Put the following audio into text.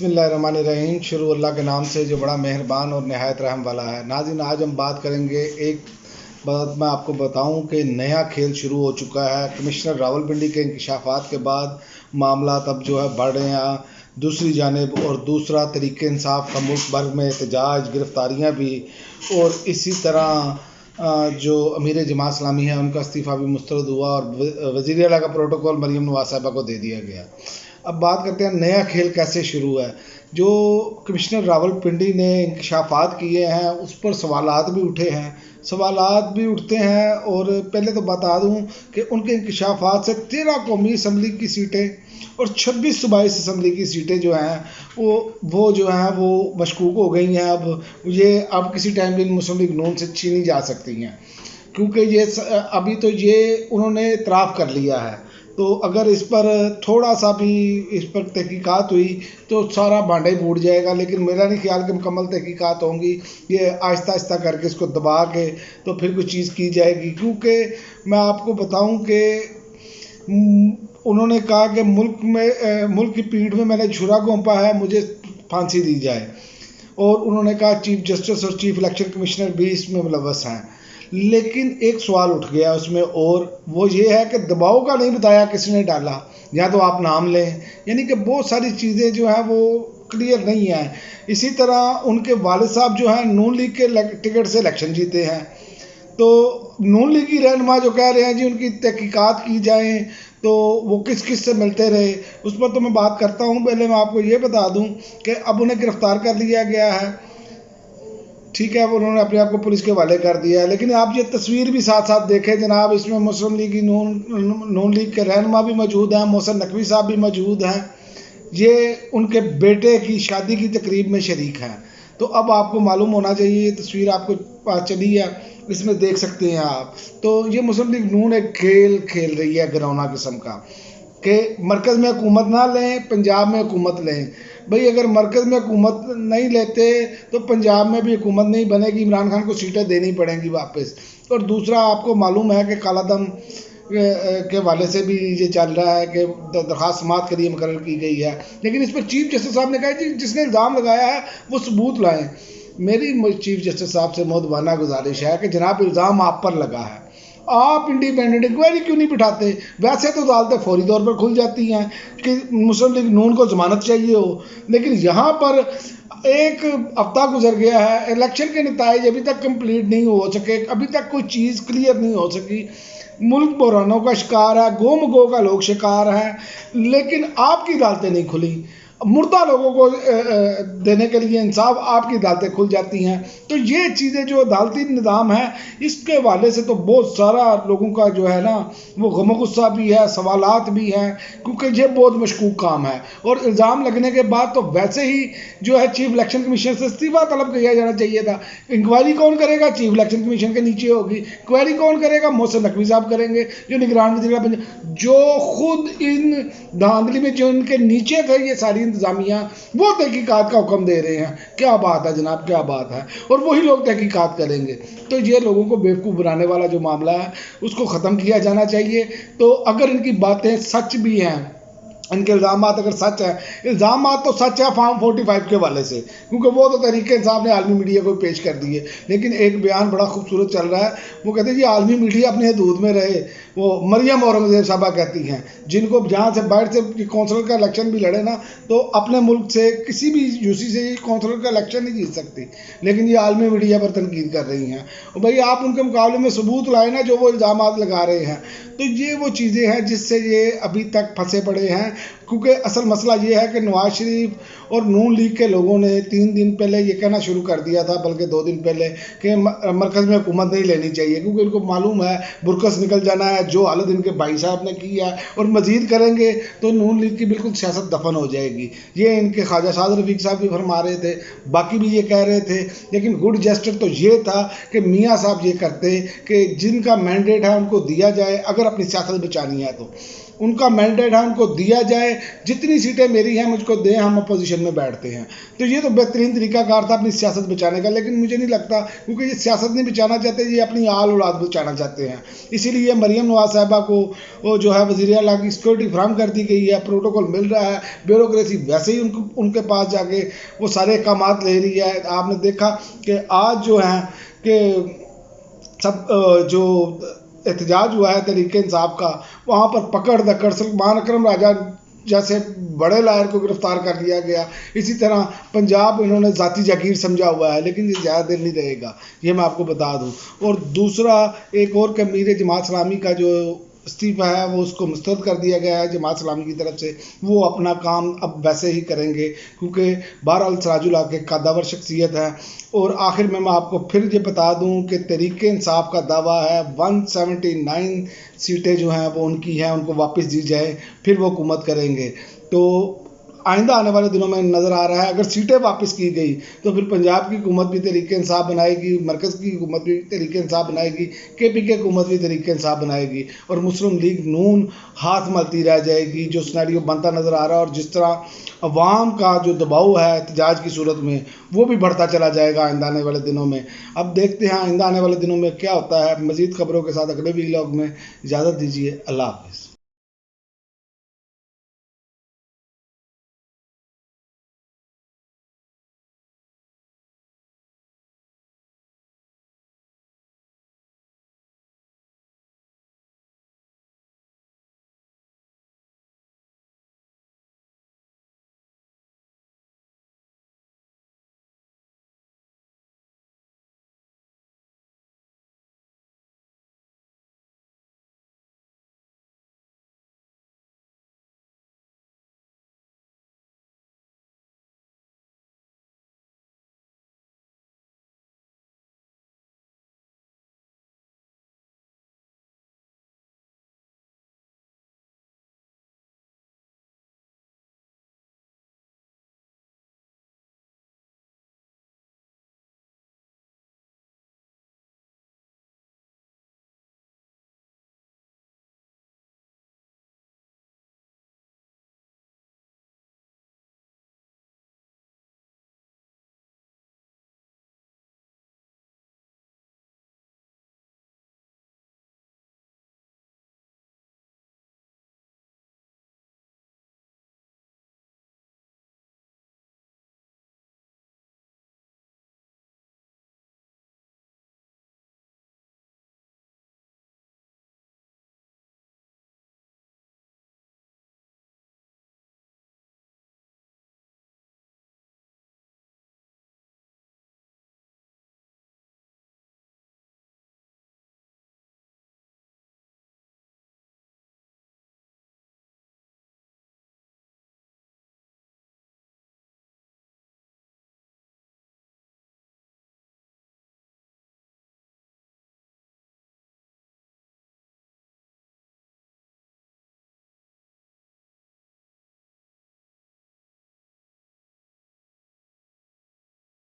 बिस्मिल्लाहिर्रहमानिर्रहीम। शुरू अल्लाह के नाम से जो बड़ा मेहरबान और नहायत रहम वाला है। नाज़रीन, आज हम बात करेंगे एक बात मैं आपको बताऊं कि नया खेल शुरू हो चुका है। कमिश्नर रावलपिंडी के इंकशाफात के बाद मामला अब जो है बढ़ रहे हैं दूसरी जानिब, और दूसरा तरीके इंसाफ का मुल्क भर में एहतजाज, गिरफ्तारियाँ भी, और इसी तरह जो अमीर जमात इस्लामी है उनका इस्तीफ़ा भी मुस्तरद हुआ और वज़ीर आला का प्रोटोकॉल मरीम नवाज़ साहिबा को दे दिया गया। अब बात करते हैं नया खेल कैसे शुरू है। जो कमिश्नर रावलपिंडी ने इंकशाफात किए हैं उस पर सवालात भी उठे हैं, सवालात भी उठते हैं। और पहले तो बता दूं कि उनके इंकशाफात से 13 कौमी असम्बली की सीटें और 26 सूबाई असम्बली की सीटें जो हैं वो जो हैं वो मशकूक हो गई हैं। अब किसी टाइम भी मुस्लिम लीग नून से छीनी जा सकती हैं, क्योंकि ये अभी तो ये उन्होंने इतराफ़ कर लिया है। तो अगर इस पर थोड़ा सा भी इस पर तहकीकात हुई तो सारा भांडा ही फूट जाएगा। लेकिन मेरा नहीं ख्याल कि मुकम्मल तहकीकात होंगी, ये आहिस्ता आहिस्ता करके इसको दबा के तो फिर कुछ चीज़ की जाएगी। क्योंकि मैं आपको बताऊं कि उन्होंने कहा कि मुल्क की पीठ में मैंने छुरा घोंपा है, मुझे फांसी दी जाए। और उन्होंने कहा चीफ जस्टिस और चीफ इलेक्शन कमिश्नर भी इसमें मुलव्वस हैं। लेकिन एक सवाल उठ गया उसमें, और वो ये है कि दबाव का नहीं बताया किसने डाला, या तो आप नाम लें। यानी कि बहुत सारी चीज़ें जो हैं वो क्लियर नहीं है। इसी तरह उनके वालिद साहब जो हैं नून लीग के टिकट से इलेक्शन जीते हैं, तो नून लीग की रहनुमा जो कह रहे हैं जी उनकी तहकीकात की जाए, तो वो किस किस से मिलते रहे उस पर तो मैं बात करता हूँ। पहले मैं आपको ये बता दूँ कि अब उन्हें गिरफ़्तार कर लिया गया है, ठीक है, उन्होंने अपने आप को पुलिस के हवाले कर दिया है। लेकिन आप ये तस्वीर भी साथ साथ देखें जनाब, इसमें मुस्लिम लीग की नून लीग के रहनुमा भी मौजूद हैं, मोहसिन नकवी साहब भी मौजूद हैं, ये उनके बेटे की शादी की तकरीब में शरीक हैं। तो अब आपको मालूम होना चाहिए, ये तस्वीर आपको पास चली है, इसमें देख सकते हैं आप। तो ये मुस्लिम लीग नून एक खेल खेल रही है घिनौना किस्म का, कि मरकज़ में हुकूमत ना लें, पंजाब में हुकूमत लें। भाई अगर मरकज़ में हुकूमत नहीं लेते तो पंजाब में भी हुकूमत नहीं बनेगी, इमरान खान को सीटें देनी पड़ेंगी वापस। और दूसरा आपको मालूम है कि कालादम के हवाले से भी ये चल रहा है कि दरख्वास्त समाअत के लिए मुकर्रर की गई है। लेकिन इस पर चीफ जस्टिस साहब ने कहा जी जिसने इल्ज़ाम लगाया है वो सबूत लाएँ। मेरी चीफ जस्टिस साहब से मुअद्दबाना गुजारिश है कि जनाब इल्ज़ाम आप पर लगा है, आप इंडिपेंडेंट इंक्वायरी क्यों नहीं बिठाते? वैसे तो अदालतें फौरी तौर पर खुल जाती हैं कि मुस्लिम लीग नून को ज़मानत चाहिए हो, लेकिन यहाँ पर एक हफ्ता गुजर गया है, इलेक्शन के नताइज अभी तक कंप्लीट नहीं हो सके, अभी तक कोई चीज़ क्लियर नहीं हो सकी। मुल्क बहरानों का शिकार है, गोमगो का लोग शिकार हैं, लेकिन आपकी अदालतें नहीं खुली। मुर्दा लोगों को देने के लिए इंसाफ आपकी अदालतें खुल जाती हैं। तो ये चीज़ें जो अदालती निज़ाम है इसके हवाले से तो बहुत सारा लोगों का जो है ना वो गम गुस्सा भी है, सवालात भी हैं, क्योंकि ये बहुत मशकूक काम है। और इल्ज़ाम लगने के बाद तो वैसे ही जो है चीफ इलेक्शन कमीशन से इस्तीफ़ा तलब किया जाना चाहिए था। इंक्वायरी कौन करेगा? चीफ इलेक्शन कमीशन के नीचे होगी। इंक्वायरी कौन करेगा? मोहसिन नकवी साहब करेंगे, जो निगरान वज़ीर, जो खुद इन धांधली में जो इनके नीचे थे ये सारी इंतजामिया, वो तहकीकात का हुक्म दे रहे हैं। क्या बात है जनाब, क्या बात है। और वही लोग तहकीकात करेंगे। तो ये लोगों को बेवकूफ़ बनाने वाला जो मामला है उसको ख़त्म किया जाना चाहिए। तो अगर इनकी बातें सच भी हैं, इनके इल्ज़ाम अगर सच है, इल्ज़ाम तो सच है फॉर्म 45 के वाले से, क्योंकि वो तो तरीके इंसाफ ने आलमी मीडिया को पेश कर दिए। लेकिन एक बयान बड़ा खूबसूरत चल रहा है, वो कहते हैं जी आलमी मीडिया अपने हदूद में रहे। वो मरियम औरंगज़ेब साहबा कहती हैं, जिनको जहाँ से बाहर से कौंसलर का इलेक्शन भी लड़े ना तो अपने मुल्क से किसी भी यूसी से कौंसलर का इलेक्शन नहीं जीत सकती, लेकिन ये आलमी मीडिया पर तनकीद कर रही हैं। और भाई आप उनके मुकाबले में सबूत लाए ना जो वो इल्ज़ाम लगा रहे हैं। तो ये वो चीज़ें हैं जिससे ये अभी तक फंसे पड़े हैं। क्योंकि असल मसला ये है कि नवाज शरीफ और नून लीग के लोगों ने 3 दिन पहले ये कहना शुरू कर दिया था, बल्कि 2 दिन पहले, कि मरकज़ में हुकूमत नहीं लेनी चाहिए, क्योंकि उनको मालूम है बुरकस निकल जाना है, जो हालत इनके भाई साहब ने की है। और मज़ीद करेंगे तो नून लीग की बिल्कुल सियासत दफन हो जाएगी। ये इनके ख्वाजा साद रफ़ीक साहब भी फरमा रहे थे, बाकी भी ये कह रहे थे। लेकिन गुड जेस्टर तो ये था कि मियाँ साहब ये करते कि जिनका मैंडेट है उनको दिया जाए, अगर अपनी सियासत बचानी है तो उनका मैंडेट है, उनको दिया दिया जाए, जितनी सीटें मेरी हैं मुझको दें, हम अपोजिशन में बैठते हैं। तो ये तो बेहतरीन तरीकाकार था अपनी सियासत बचाने का, लेकिन मुझे नहीं लगता, क्योंकि ये सियासत नहीं बचाना चाहते, ये अपनी आल औलाद बचाना चाहते हैं। इसीलिए मरीम नवाज साहिबा को वो जो है वज़ीर आला की सिक्योरिटी फराहम कर दी गई है, प्रोटोकॉल मिल रहा है, ब्यूरोक्रेसी वैसे ही उनके पास जाके वो सारे काम ले रही है। आपने देखा कि आज जो है कि सब जो एहतजाज हुआ है तहरीक इंसाफ का, वहाँ पर पकड़ दकड़ सलमान अकरम राजा जैसे बड़े लायर को गिरफ्तार कर लिया गया। इसी तरह पंजाब इन्होंने ज़ाती जागीर समझा हुआ है, लेकिन ये ज़्यादा देर नहीं रहेगा, ये मैं आपको बता दूं। और दूसरा, एक और कि मीर जमात इस्लामी का जो इस्तीफ़ा है वो उसको मुस्तरद कर दिया गया है जमात इस्लामी की तरफ से। वो अपना काम अब वैसे ही करेंगे, क्योंकि बहरहाल सिराजुल हक एक कद्दावर शख्सियत है। और आखिर में मैं आपको फिर ये बता दूं कि तहरीक इंसाफ का दावा है 179 सीटें जो हैं वो उनकी हैं, उनको वापस दी जाए, फिर वो हुकूमत करेंगे। तो आइंदा आने वाले दिनों में नज़र आ रहा है, अगर सीटें वापस की गई तो फिर पंजाब की हुकूमत भी तहरीक इंसाफ बनाएगी, मरकज़ की हुकूमत भी तहरीक इंसाफ बनाएगी, KPK हुकूमत भी तहरीक इंसाफ बनाएगी, और मुस्लिम लीग नून हाथ मलती रह जाएगी। जो सिनेरियो बनता नज़र आ रहा है, और जिस तरह अवाम का जो दबाव है एहतजाज की सूरत में, वो भी बढ़ता चला जाएगा आइंदा आने वाले दिनों में। अब देखते हैं आइंदा आने वाले दिनों में क्या होता है। मज़ीद खबरों के साथ अगले वीलॉग में इजाज़त दीजिए। अल्लाह हाफ़िज़।